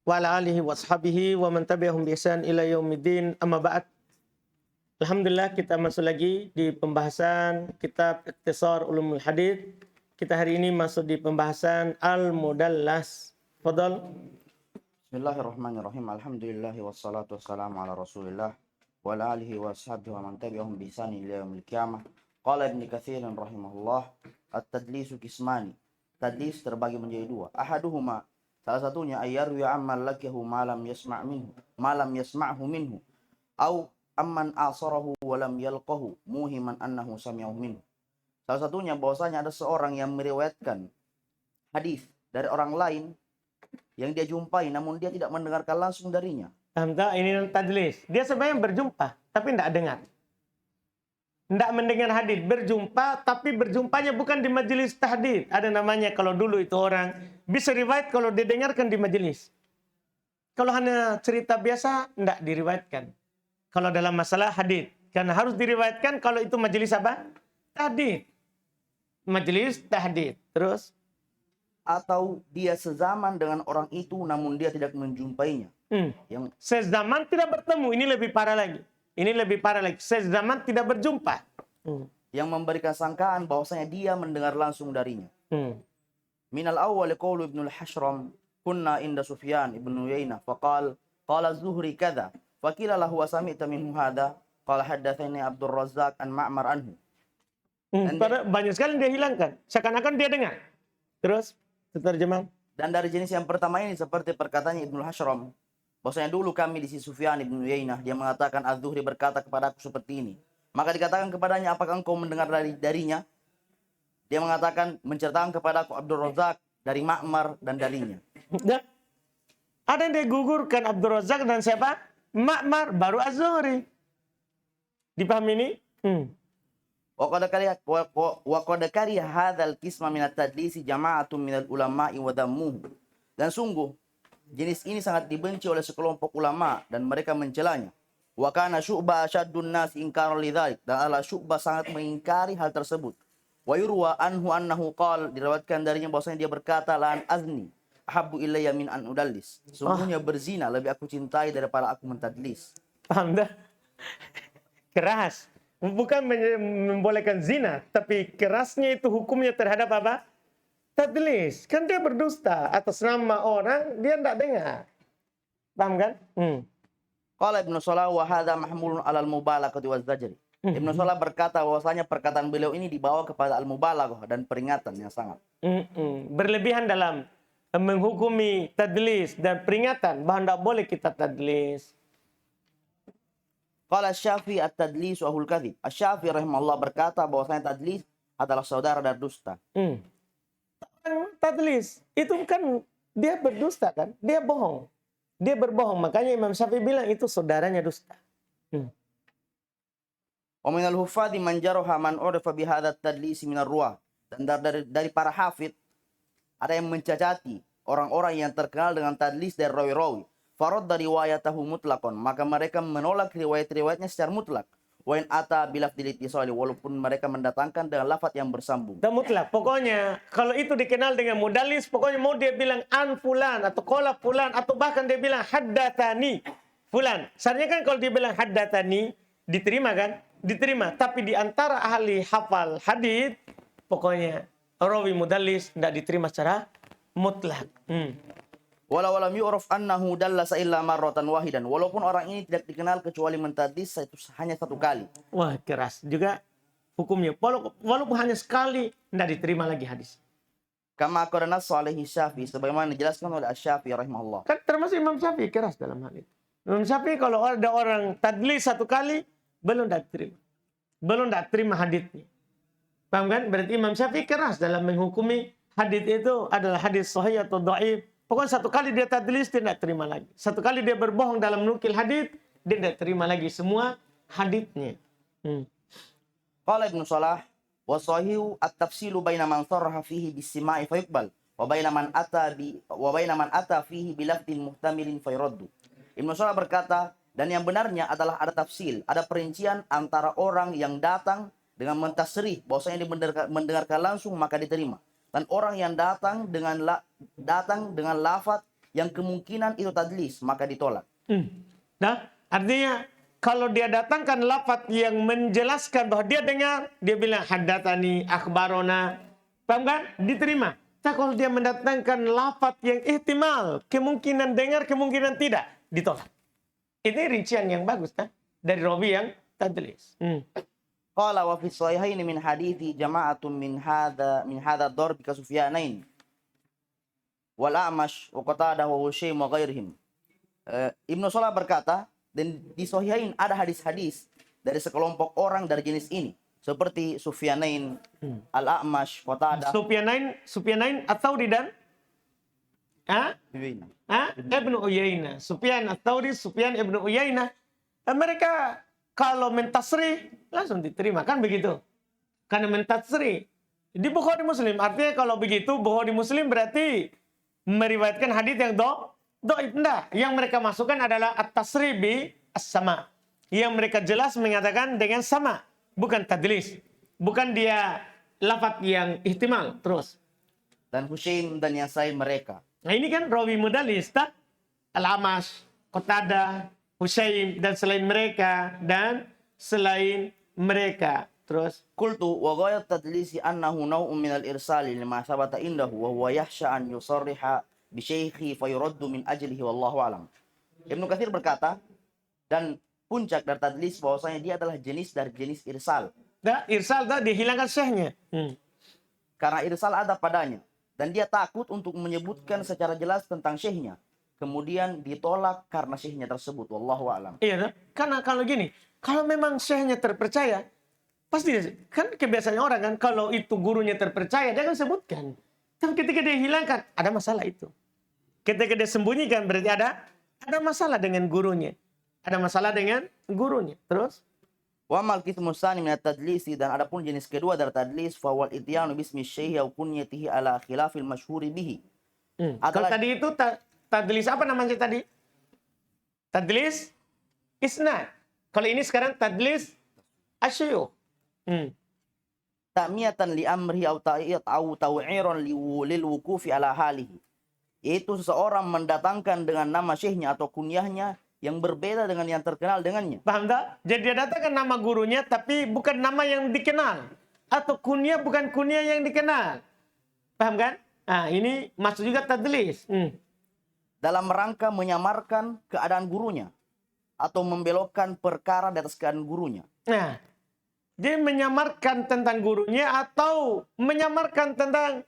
wa ala alihi wa ashabihi wa man tabi'ahum bi ihsan ila yaumiddin, amma ba'd. Alhamdulillah, kita masuk lagi di pembahasan kitab Ikhtisar Ulumul Hadits. Kita hari ini masuk di pembahasan Al-Mudallas. Fadal. Bismillahirrahmanirrahim. Alhamdulillahi wassalatu wassalamu ala Rasulillah wa ala alihi wa ashabihi wa man tabi'ahum bi ihsan ila yaumil qiyamah. Qala Ibnu Katsir rahimahullah, at-tadlisu qismani. Tadlis terbagi menjadi dua. Ahaduhuma, salah satunya, ayyarwi amman lakihu ma lam yasma'hu minhu au amman asarahu wa lam yalqahu muhiman annahu sami'ahu minhu. Salah satunya bahwasanya ada seorang yang meriwayatkan hadis dari orang lain yang dia jumpai namun dia tidak mendengarkan langsung darinya. Ini tadlis. Dia sebenarnya berjumpa tapi tidak dengar. Tidak mendengar hadis, berjumpa tapi berjumpanya bukan di majelis tahdits. Ada namanya kalau dulu itu orang bisa riwayat kalau didengarkan di majelis. Kalau hanya cerita biasa tidak diriwayatkan. Kalau dalam masalah hadis, karena harus diriwayatkan kalau itu majelis apa? Tahdits. Majelis tahdits. Terus atau dia sezaman dengan orang itu namun dia tidak menjumpainya. Yang sezaman tidak bertemu, ini lebih parah lagi. Ini lebih parah lagi. Sezaman tidak berjumpa. Yang memberikan sangkaan bahwasanya dia mendengar langsung darinya. Minal awwal qaulu Ibnu al-Hashram, kunna inda Sufyan ibnu Uyainah faqal qala Zuhri kadza faqila lahu wa sami'ta minhu hadza qala haddatsani Abdul Razzaq an Ma'mar anhu. Banyak sekali dia hilangkan. Seakan-akan dia dengar. Terus terjemah. Dan dari jenis yang pertama ini seperti perkataannya Ibnu al-Hashram, bahwasanya dulu kami di sisi Sufyan ibnu Uyainah, dia mengatakan Az-Zuhri berkata kepadaku seperti ini. Maka dikatakan kepadanya, apakah engkau mendengar darinya? Dia mengatakan, menceritakan kepadaku Abdul Razzaq dari Ma'mar dan darinya. Ada yang digugurkan Abdul Razzaq dan siapa? Ma'mar, baru Az-Zuhri. Dipahami ini? Wa qad kariha hadzal qisma min at-tadlisi jama'atun minal ulama'i wa dammuhu. Dan sungguh jenis ini sangat dibenci oleh sekelompok ulama dan mereka mencelanya. Wa kana Syu'bah asyaddun nas inkaran lidzalik. Dan Syu'bah sangat mengingkari hal tersebut. Wa yurwa anhu annahu qala, diriwayatkan darinya bahwasanya dia berkata, la an azni ahabbu ilayya min an udallis. Sungguhnya berzina lebih aku cintai daripada aku mentadlis. Paham dah? Keras. Bukan membolehkan zina, tapi kerasnya itu hukumnya terhadap apa? Tadlis. Kan dia berdusta atas nama orang, dia tidak dengar. Paham kan? Qala Ibnu Salah wa hadza mahmulun 'alal mubalaghati waz zajri. Ibnu Salah berkata bahwasanya perkataan beliau ini dibawa kepada al-mubalaghah dan peringatan yang sangat. Berlebihan dalam menghukumi tadlis dan peringatan bahwa tidak boleh kita tadlis. Qala Syafi'i at-tadlis wa hul kadhib. Asy-Syafi'i rahimahullah berkata bahwasanya tadlis adalah saudara dari dusta. Tadlis itu kan dia berdusta kan? Dia bohong. Dia berbohong. Makanya Imam Syafi'i bilang itu saudaranya dusta. Wa minal huffadhi man jaraha man urifa bi hadha at-tadlis min ar-ruwah. Dan dari para hafid ada yang mencacati orang-orang yang terkenal dengan tadlis dari rawi-rawi. Faradda riwayatahu mutlaqan, maka mereka menolak riwayat-riwayatnya secara mutlak. Wa in ata bilafdil ittisali, walaupun mereka mendatangkan dengan lafaz yang bersambung. Dan mutlak. Pokoknya kalau itu dikenal dengan mudallis, pokoknya mau dia bilang an fulan atau qala fulan atau bahkan dia bilang haddatsani fulan. Seharusnya kan kalau dia bilang haddatsani diterima kan? Diterima. Tapi di antara ahli hafal hadis pokoknya rawi mudallis tidak diterima secara mutlak. Walau lam yu'raf annahu dallasa illa marratan wahidan. Walaupun orang ini tidak dikenal kecuali mentadlis hanya satu kali. Wah, keras juga hukumnya. Walaupun hanya sekali tidak diterima lagi hadis. Kama qala nass alaihi Syafi'i, sebagaimana dijelaskan oleh Asy-Syafi'i rahimahullah. Kan termasuk Imam Syafi'i keras dalam hal itu. Imam Syafi'i kalau ada orang tadlis satu kali belum tidak terima. Belum tidak terima hadisnya. Paham kan? Berarti Imam Syafi'i keras dalam menghukumi hadis itu adalah hadis sahih atau dhaif. Pokoknya satu kali dia tadlis, dia tidak terima lagi. Satu kali dia berbohong dalam menukil hadis, dia tidak terima lagi semua hadisnya. Qala Ibnu Salah, wa sahihu at-tafsilu baina man sarraha fihi bis-sima'i fa yuqbal, wa baina man ata fihi bi lafdin muhtamilin fa yuraddu. Ibnu Salah berkata, dan yang benarnya adalah ada tafsil, ada perincian antara orang yang datang dengan mentasrih bahwasanya dia mendengarkan langsung maka diterima. Dan orang yang datang dengan lafaz yang kemungkinan itu tadlis, maka ditolak. Nah, artinya kalau dia datangkan lafaz yang menjelaskan bahwa dia dengar, dia bilang haddatsani, akhbarona, paham kan? Diterima. Tapi kalau dia mendatangkan lafaz yang ihtimal, kemungkinan dengar, kemungkinan tidak, ditolak. Ini rincian yang bagus, kan? Dari rawi yang tadlis. Qala wa fi sahihaini min hadithi jama'atun min hadha ad-darb ka Sufyanain wal A'mash wa Qatadah wa Hushaym wa ghairihim. Ibnu Salah berkata, dan di Sahihain ada hadis-hadis dari sekelompok orang dari jenis ini, seperti Sufyanain, Al-A'mash, Qatadah. Sufyanain Ats-Tsauri dan Ibnu Uyainah. Sufyan Ats-Tsauri, Sufyan Ibnu Uyainah. Mereka kalau mentasrih langsung diterima, kan begitu? Karena mentasrih di Bukhari Muslim, artinya kalau begitu Bukhari Muslim berarti meriwayatkan hadis yang dhaif. Enggak, yang mereka masukkan adalah at-tasrih bi as-sama. Yang mereka jelas mengatakan dengan sama, bukan tadlis. Bukan dia lafaz yang ihtimal terus. Dan Hushaym dan yang selain mereka. Nah, ini kan rawi mudallis, tak? Al-A'mash, Qatadah, Hushaym dan selain mereka. Terus Qultu wa ghayat tadlisi annahu naw'un min al-irsali lima sabata indahu wa huwa yahsha an yusarriha bi syaikhi fa yuraddu min ajlihi wallahu alam. Ibnu Katsir berkata, dan puncak dari tadlis bahwasanya dia adalah jenis dari jenis irsal. Irsal dihilangkan syekhnya. Karena irsal ada padanya dan dia takut untuk menyebutkan secara jelas tentang syekhnya. Kemudian ditolak karena syekhnya tersebut. Wallahu alam. Iya, karena kalau gini, kalau memang syekhnya terpercaya, pasti kan kebiasaan orang kan, kalau itu gurunya terpercaya dia akan sebutkan. Tapi ketika dia hilangkan, ada masalah itu. Ketika dia sembunyikan berarti ada masalah dengan gurunya. Ada masalah dengan gurunya. Terus Wa mal qismu tsani min at-tadlisi, dan adapun jenis kedua dari tadlis fa wal ityanu bismi syekh aw kunyatihi ala khilafil masyhuri bihi. Kalau tadi itu tadlis apa namanya tadi? Tadlis isnad. Kalau ini sekarang tadlis asyuyukh. Ta'miyatan li amrihi aw ta'iyat aw taw'iran lil wukufi ala halihi. Yaitu seseorang mendatangkan dengan nama syekhnya atau kunyahnya yang berbeda dengan yang terkenal dengannya. Paham tak? Jadi dia datangkan nama gurunya tapi bukan nama yang dikenal. Atau kunyah bukan kunyah yang dikenal. Paham kan? Nah, ini masuk juga tadlis. Dalam rangka menyamarkan keadaan gurunya atau membelokkan perkara di atas keadaan gurunya. Nah, dia menyamarkan tentang gurunya atau menyamarkan tentang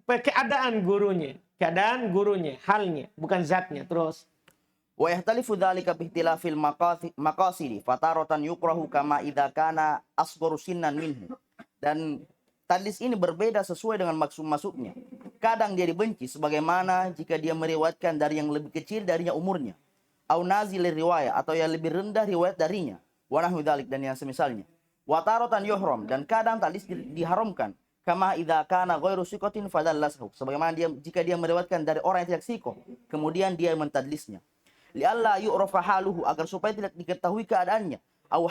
keadaan gurunya, halnya, bukan zatnya. Terus Wa yahtalifu dzalika bi ihtilafil maqasidi fataratan yukrahu kama idza kana asgharu sinnan minhu. Dan tadlis ini berbeda sesuai dengan maksud-maksudnya. Kadang dia dibenci sebagaimana jika dia meriwayatkan dari yang lebih kecil darinya umurnya. Au nazil riwayat, atau yang lebih rendah riwayat darinya. Wa nahwu dzalik, dan yang semisalnya. Wa taratan yuhram, dan kadang tadlis diharamkan. Kama idza kana ghairu siqatin fadallashu, sebagaimana jika dia meriwayatkan dari orang yang tidak sikoh, kemudian dia mentadlisnya. Li'alla yu'rafa haluhu, agar supaya tidak diketahui keadaannya. Au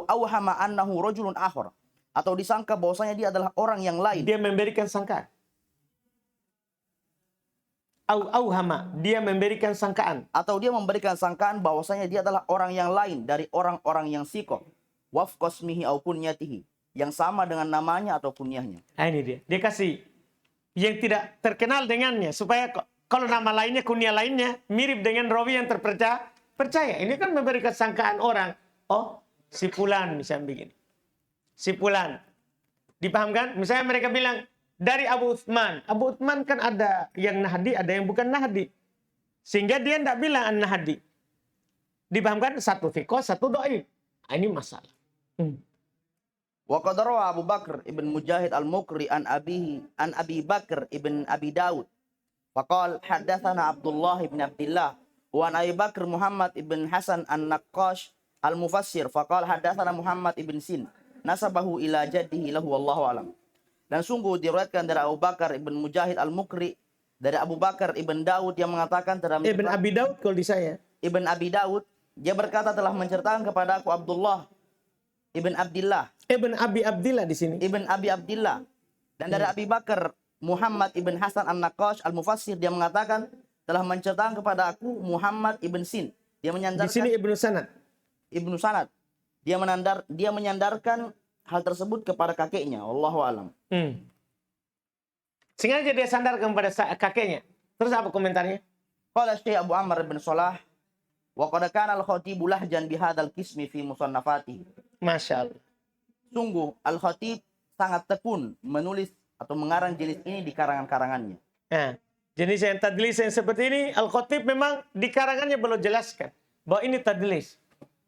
awhama annahu rajulun akhar, atau disangka bahwasanya dia adalah orang yang lain. dia memberikan sangkaan. Auhama, dia memberikan sangkaan. Atau dia memberikan sangkaan bahwasanya dia adalah orang yang lain dari orang-orang yang sikoh. Wafqasmihi au kunyatihi, yang sama dengan namanya atau kunyahnya. Nah, ini dia. Dia kasih yang tidak terkenal dengannya supaya kalau nama lainnya, kunyah lainnya mirip dengan rawi yang terpercaya. Ini kan memberikan sangkaan orang. Oh, si fulan misalnya begini. Si fulan. Dipahamkan? Misalnya mereka bilang dari Abu Utsman. Abu Utsman kan ada yang nahdi, ada yang bukan nahdi. Sehingga dia tidak bilang an-nahdi. Dipahamkan? Satu thiqah, satu dhaif. Nah, ini masalah. Wa qad rawa Abu Bakr ibn Mujahid al-Mukri an Abi Bakr ibn Abi Daud. Faqal haddatsana Abdullah ibn Abdullah wa an Abi Bakr Muhammad ibn Hasan an-Naqqash al-Mufassir. Faqal haddatsana Muhammad ibn Sin nasabahu ila jaddihi lahu wallahu alam. Dan sungguh diriwayatkan dari Abu Bakar ibn Mujahid al-Mukri dari Abu Bakar ibn Daud yang mengatakan terhadap Ibn Abi Daud kalau di saya. Ibn Abi Daud, dia berkata telah menceritakan kepada aku Abdullah ibn Abdullah. Ibn Abi Abdillah di sini. Ibn Abi Abdillah. Dan dari Abi Bakar Muhammad ibn Hasan an-Naqqash al-Mufassir, dia mengatakan telah menceritakan kepada aku Muhammad ibn Sin. Dia Di menyandarkan sini Ibnu Sanad. Ibnu Sanad. Dia menyandarkan hal tersebut kepada kakeknya. Wallahu alam. Sengaja dia sandarkan pada kakeknya. Terus apa komentarnya? Qala Syekh Abu Amr bin Salah wa qad kana al-khatibu lahjan bihadzal qismi fi musannafatihi. Masya Allah. Sungguh Al-Khatib sangat tekun menulis atau mengarang jenis ini di karangan-karangannya. Nah, jenis yang tadlis yang seperti ini, Al-Khatib memang di karangannya belum jelaskan bahwa ini tadlis.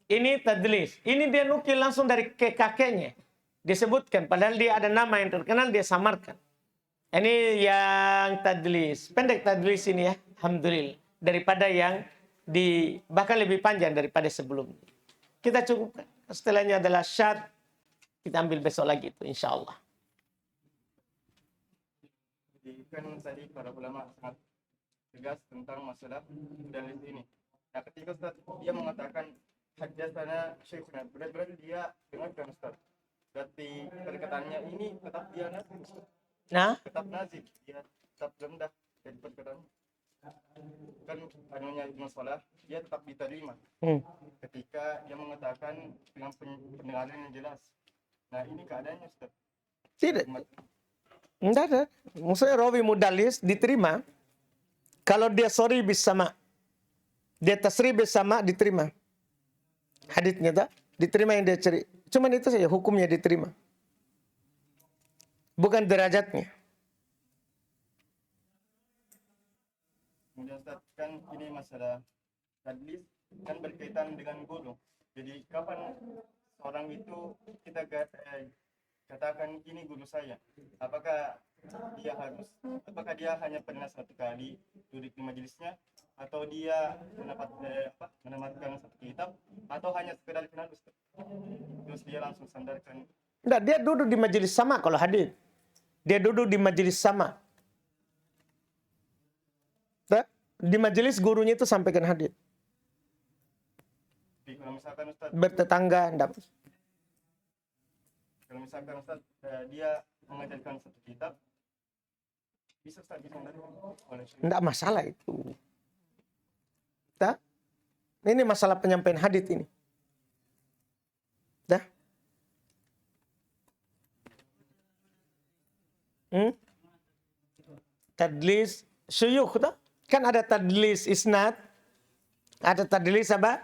Ini tadlis. Ini dia nukil langsung dari kakeknya. Disebutkan, padahal dia ada nama yang terkenal, dia samarkan. Ini yang tadlis. Pendek tadlis ini ya, alhamdulillah. Daripada yang bahkan lebih panjang daripada sebelumnya. Kita cukupkan. Setelahnya adalah syad. Kita ambil besok lagi itu, insya Allah. Jadi kan tadi para ulama sangat tegas tentang masalah dalil ini. Nah, ketika Ustaz dia mengatakan haddatsana Syekhuna, berarti dia dengarkan Ustaz. Berarti perkataannya ini tetap dia nazif, Ustaz. Nah, Tetap nazif, dia tetap rendah dari perkataannya. Kan anunya Ibnu Salah, dia tetap diterima ketika dia mengatakan dengan pendengaran yang jelas. Nah, ini keadaannya Ustaz. tidak. Tidak ada. Maksudnya rawi mudalis diterima. Kalau dia sorry bersama. Dia tasri bersama diterima. Haditsnya tak? Diterima yang dia cari. Cuman itu saja hukumnya diterima. Bukan derajatnya. Kemudian Ustaz, kan ini masalah tadlis kan berkaitan dengan guru. Jadi kapan orang itu kita katakan ini guru saya? Apakah dia hanya pernah satu kali duduk di majelisnya, atau dia menamatkan satu kitab, atau hanya sekedar kenal Ustaz? Terus dia langsung sandarkan. Tidak, dia duduk di majelis sama kalau hadir. Dia duduk di majelis sama. Tak? Di majelis gurunya itu sampaikan hadir. Jadi kalau misalkan Ustaz, Bertetangga, tidak. kalau misalkan Ustaz dia mengajarkan satu kitab, bisa Ustaz disandarkan oleh Syekh. Tidak masalah itu. Tak? Ini masalah penyampaian hadits ini. Dah? Tadlis syuyukh tak? Kan ada tadlis isnad, ada tadlis apa?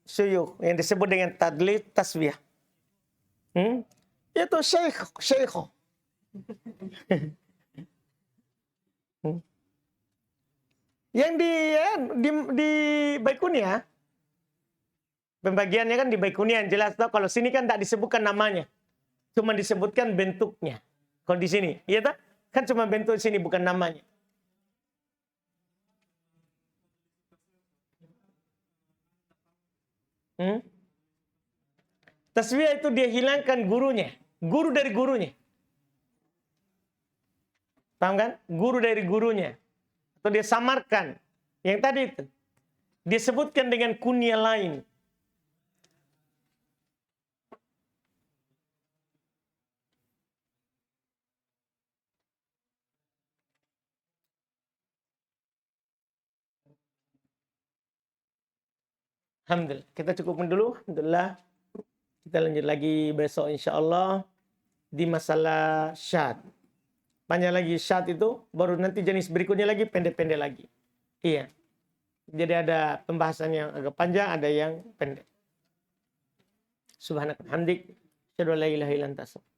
Syuyukh yang disebut dengan tadlis taswiyah. Itu syekh. Yang di Baikunia, pembagiannya kan di Baikunia yang jelas tau. Kalau sini kan tak disebutkan namanya, cuma disebutkan bentuknya. Kalau di sini, iya tak? Kan cuma bentuk sini bukan namanya. Taswiyah itu dia hilangkan gurunya, guru dari gurunya. Paham kan? Guru dari gurunya. Atau dia samarkan. Yang tadi itu. Dia sebutkan dengan kunyah lain. Alhamdulillah. Kita cukupkan dulu. Alhamdulillah. Kita lanjut lagi besok insyaAllah. Di masalah syad. Panjang lagi syad itu. Baru nanti jenis berikutnya lagi pendek-pendek lagi. Iya. Jadi ada pembahasan yang agak panjang. Ada yang pendek. Subhanaka hamdik. Asyhadu an la ilaha illa anta astaghfiruka.